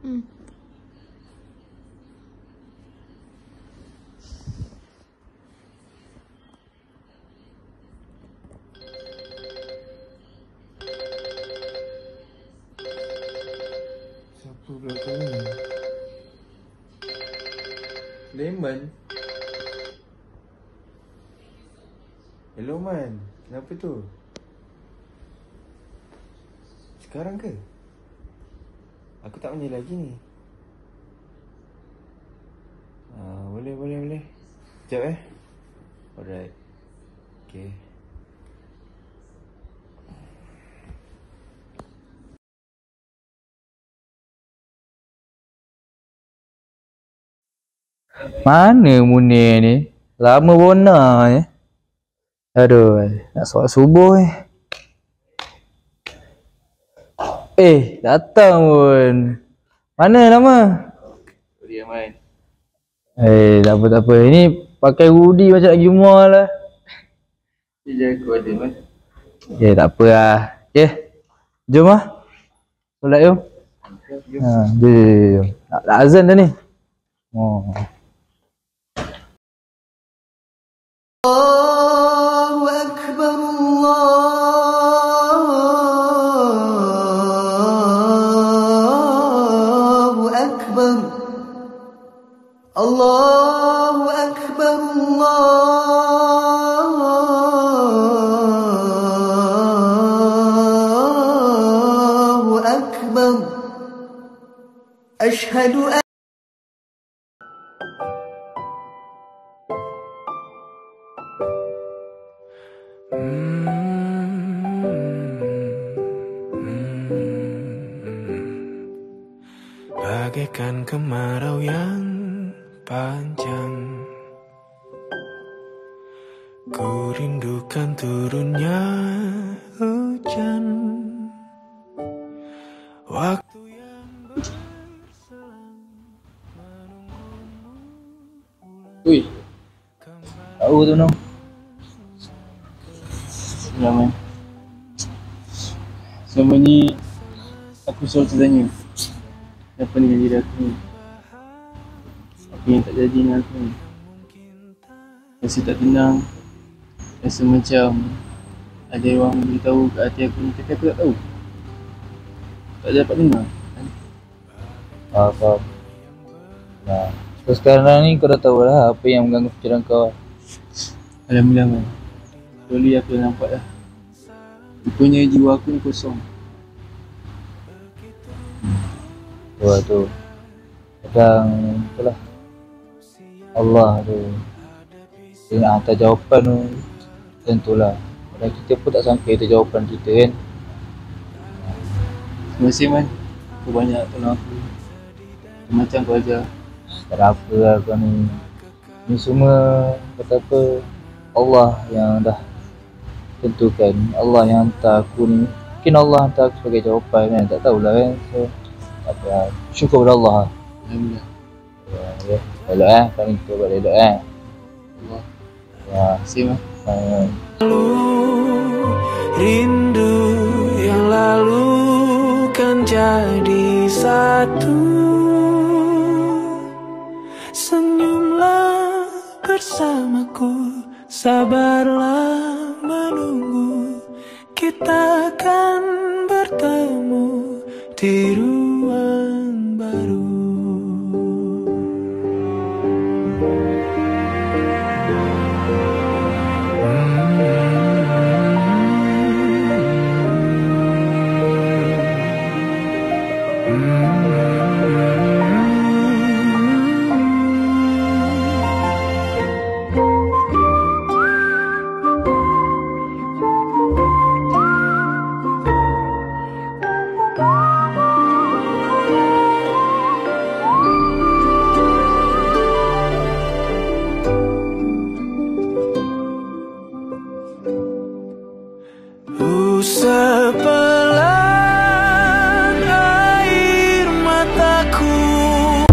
Siapa belakang ni? Lemon? Hello Man, kenapa tu? Sekarang ke? Aku tak mandi lagi ni. Boleh. Sekejap Alright. Okay. Mana Munir ni? Lama bona ni. Aduh, nak solat subuh ni. Datang pun. Mana lama? Sorry Man. Tak apa. Ini pakai hoodie macam nak pergi mall lah. Dia aku ada Man. Tak apa lah. Jom lah. Solat jom. Jom. Nak azan dah ni. Allahu Akbar, Allahu Akbar, Allahu Akbar, Allahu Akbar. Ashhadu an Bagaikan kemarau yang panjang, ku rindukan turunnya hujan. Waktu yang berselang menunggumu pulang. Ui. Tahu tu no. Ramai. Selama ni aku selalu tertanya, apa dengan diri aku ni? Apa yang tak jadi dengan aku ni? Rasa tak tenang. Rasa macam ada orang beritahu kat hati aku ni, tapi aku tak tahu. Tak dapat dengar. Faham. Nah, so sekarang ni kau dah tahu lah apa yang mengganggu fikiran kau. Alhamdulillah man. Slowly aku dah nampak dah. Rupanya jiwa aku ni kosong. Tu. Kadang itulah Allah tu dia nak hantar jawapan tu. Tentulah. Kadang kita pun tak sangka itu jawapan kita kan. Terima kasih man. Kau banyak tolong aku. Macam kau ajar. Tak ada apa lah kau ni. Ni semua kata apa, Allah yang dah tentukan. Allah yang hantar aku ni. Mungkin Allah hantar aku sebagai jawapan kan. Tak tahulah kan. So tak apa lah. Syukur pada Allah lah. Alhamdulillah. Elok kali kita buat elok Allah. Ya. Terima kasih man. Rindu yang lalu kan jadi satu. Senyumlah bersamaku, sabarlah menunggu. Kita akan bertemu di rumah.